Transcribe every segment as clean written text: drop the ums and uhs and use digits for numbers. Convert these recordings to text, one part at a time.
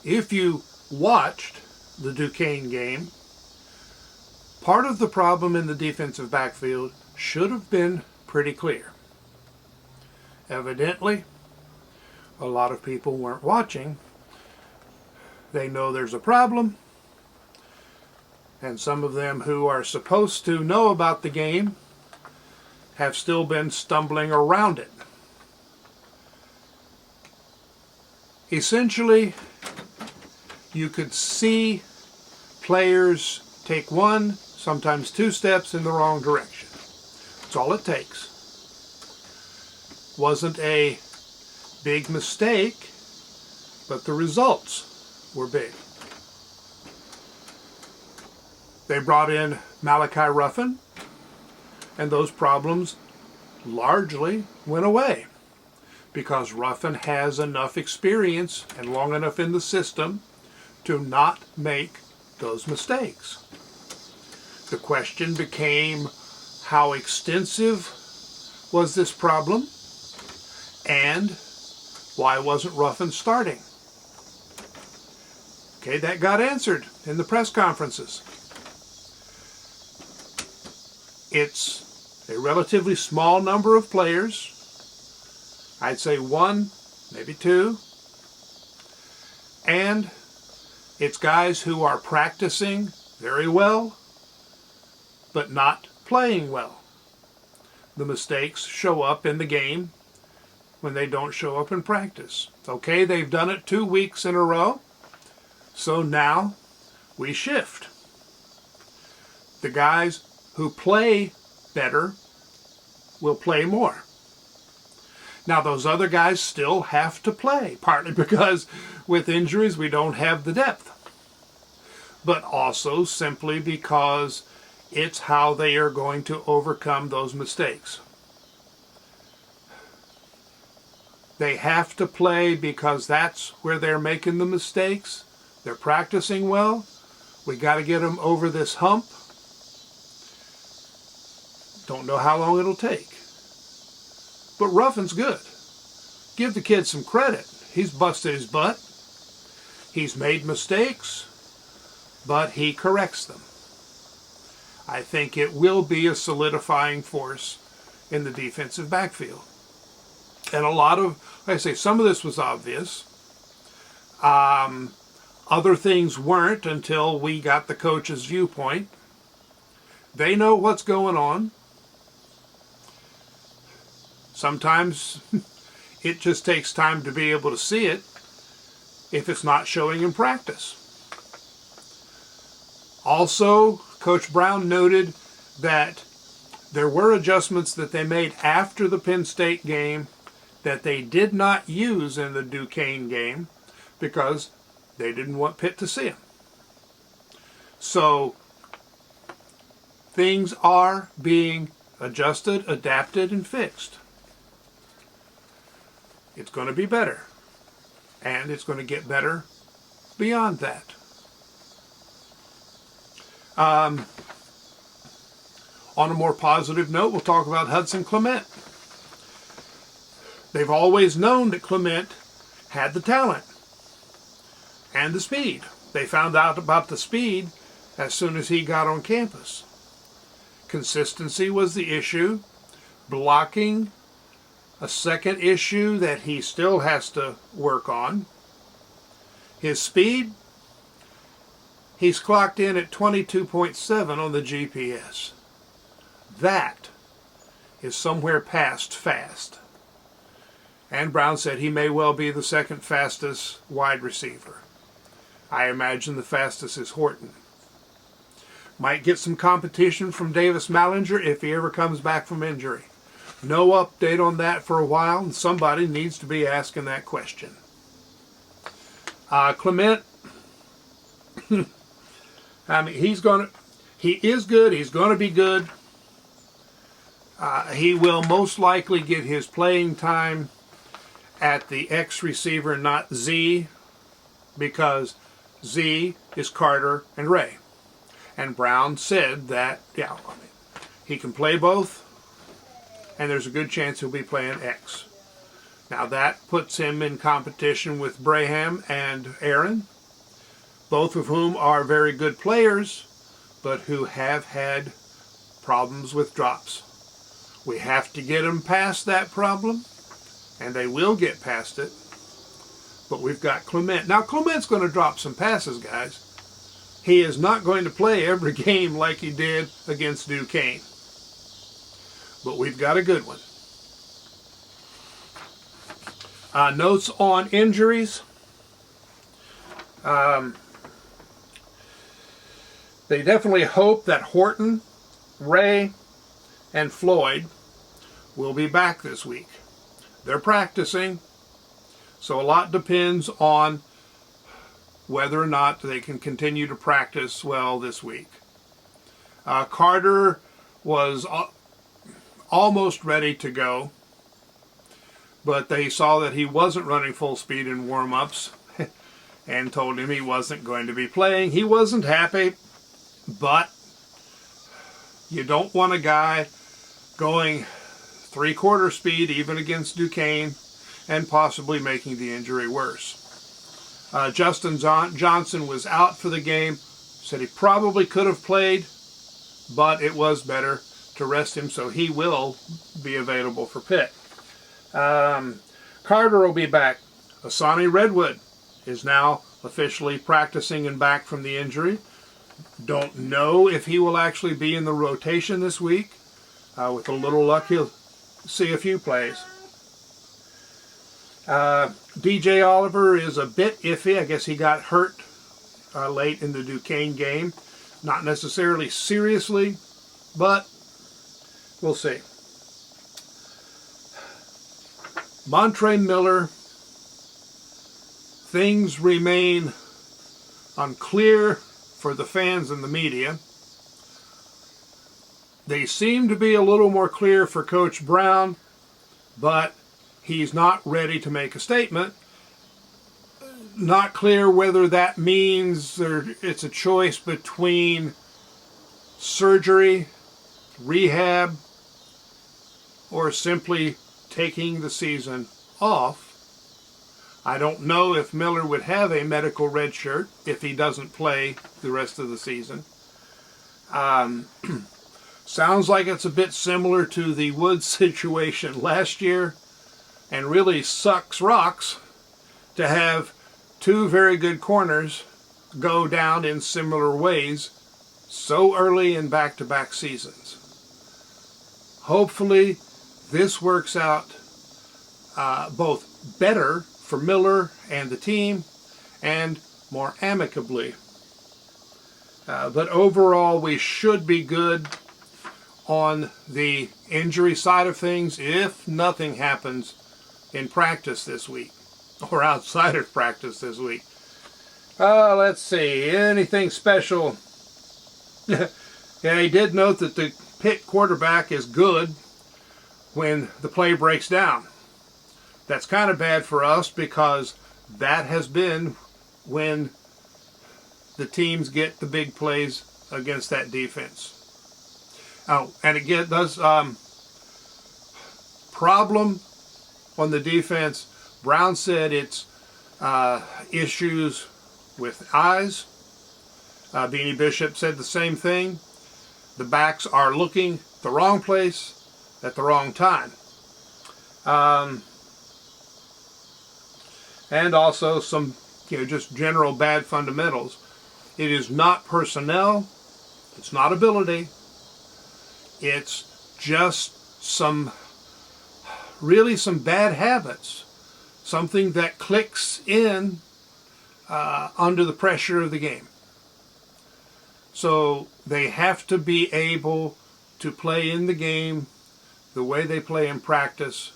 if you watched the Duquesne game, part of the problem in the defensive backfield should have been pretty clear. Evidently, a lot of people weren't watching. They know there's a problem, and some of them who are supposed to know about the game have still been stumbling around it. Essentially, you could see players take one, sometimes two steps in the wrong direction. That's all it takes. Wasn't a big mistake, but the results were big. They brought in Malachi Ruffin, and those problems largely went away because Ruffin has enough experience and long enough in the system to not make those mistakes. The question became, how extensive was this problem, and why wasn't Ruffin starting? Okay, that got answered in the press conferences. It's a relatively small number of players. I'd say one, maybe two. And it's guys who are practicing very well, but not playing well. The mistakes show up in the game when they don't show up in practice. Okay, they've done it 2 weeks in a row, so now we shift. The guys who play better will play more. Now those other guys still have to play, partly because with injuries we don't have the depth, but also simply because it's how they are going to overcome those mistakes. They have to play because that's where they're making the mistakes. They're practicing well. We got to get them over this hump. Don't know how long it'll take. But Ruffin's good. Give the kid some credit. He's busted his butt. He's made mistakes, but he corrects them. I think it will be a solidifying force in the defensive backfield. And a lot of, like I say, some of this was obvious. Other things weren't until we got the coach's viewpoint. They know what's going on. Sometimes it just takes time to be able to see it if it's not showing in practice. Also, Coach Brown noted that there were adjustments that they made after the Penn State game that they did not use in the Duquesne game because they didn't want Pitt to see them. So things are being adjusted, adapted, and fixed. It's going to be better, and it's going to get better beyond that. On a more positive note, we'll talk about Hudson Clement. They've always known that Clement had the talent and the speed. They found out about the speed as soon as he got on campus. Consistency was the issue. Blocking, a second issue that he still has to work on. His speed, he's clocked in at 22.7 on the GPS. That is somewhere past fast. And Brown said he may well be the second fastest wide receiver. I imagine the fastest is Horton. Might get some competition from Davis Mallinger if he ever comes back from injury. No update on that for a while, and somebody needs to be asking that question. Clement, I mean, he is good. He's going to be good. He will most likely get his playing time at the X receiver, not Z, because Z is Carter and Ray. And Brown said that, he can play both, and there's a good chance he'll be playing X. Now that puts him in competition with Braham and Aaron, both of whom are very good players, but who have had problems with drops. We have to get them past that problem, and they will get past it. But we've got Clement. Now, Clement's going to drop some passes, guys. He is not going to play every game like he did against Duquesne. But we've got a good one. Notes on injuries. They definitely hope that Horton, Ray, and Floyd will be back this week. They're practicing, so a lot depends on whether or not they can continue to practice well this week. Carter was almost ready to go, but they saw that he wasn't running full speed in warm-ups and told him he wasn't going to be playing. He wasn't happy, but you don't want a guy going three-quarter speed even against Duquesne and possibly making the injury worse. Justin Johnson was out for the game, said he probably could have played, but it was better to rest him, so he will be available for Pitt. Carter will be back. Asani Redwood is now officially practicing and back from the injury. Don't know if he will actually be in the rotation this week. With a little luck, he'll see a few plays. DJ Oliver is a bit iffy. I guess he got hurt late in the Duquesne game. Not necessarily seriously, but we'll see. Montre Miller, things remain unclear for the fans and the media. They seem to be a little more clear for Coach Brown, but he's not ready to make a statement. Not clear whether that means it's a choice between surgery, rehab, or simply taking the season off. I don't know if Miller would have a medical red shirt if he doesn't play the rest of the season. Sounds like it's a bit similar to the Woods situation last year, and really sucks rocks to have two very good corners go down in similar ways so early in back-to-back seasons. Hopefully this works out both better for Miller and the team and more amicably. But overall, we should be good on the injury side of things if nothing happens in practice this week or outside of practice this week. Let's see, anything special? Yeah, he did note that the Pitt quarterback is good when the play breaks down. That's kind of bad for us because that has been when the teams get the big plays against that defense. Oh, and again, does problem on the defense. Brown said it's issues with eyes. Beanie Bishop said the same thing. The backs are looking the wrong place at the wrong time. And also some, just general bad fundamentals. It is not personnel. It's not ability. It's just some bad habits. Something that clicks in under the pressure of the game. So they have to be able to play in the game the way they play in practice,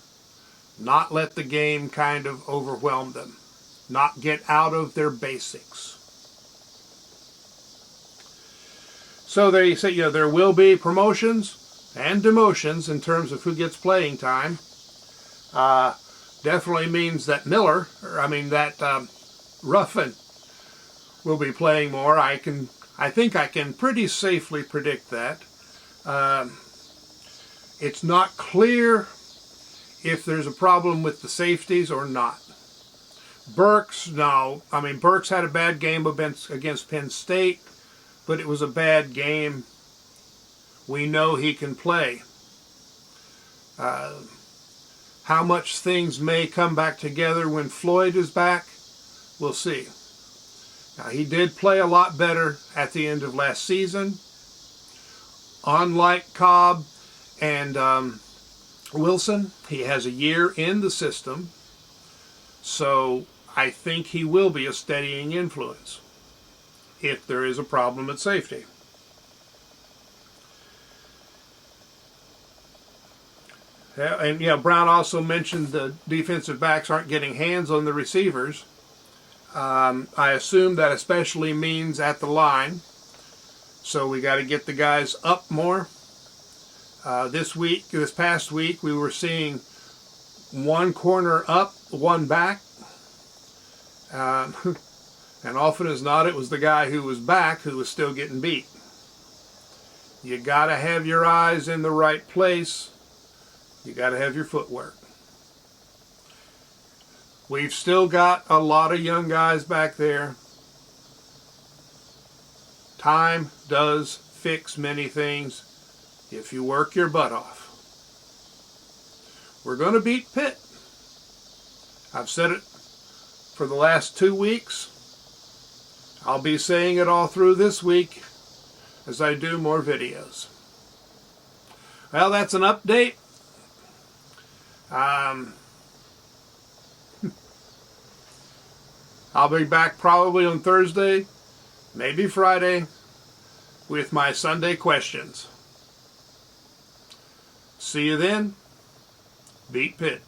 not let the game kind of overwhelm them, not get out of their basics. So they say, there will be promotions and demotions in terms of who gets playing time. Definitely means that Ruffin will be playing more. I think I can pretty safely predict that. It's not clear if there's a problem with the safeties or not. Burks, no. I mean, Burks had a bad game against Penn State, but it was a bad game. We know he can play. How much things may come back together when Floyd is back, we'll see. Now, he did play a lot better at the end of last season. Unlike Cobb and Wilson, he has a year in the system, so I think he will be a steadying influence if there is a problem at safety. And Brown also mentioned the defensive backs aren't getting hands on the receivers. I assume that especially means at the line. So we got to get the guys up more. This past week, we were seeing one corner up, one back. And often as not, it was the guy who was back who was still getting beat. You got to have your eyes in the right place. You got to have your footwork. We've still got a lot of young guys back there. Time does fix many things if you work your butt off. We're going to beat Pitt. I've said it for the last 2 weeks. I'll be saying it all through this week as I do more videos. Well, that's an update. I'll be back probably on Thursday, maybe Friday, with my Sunday questions. See you then. Beat Pitt.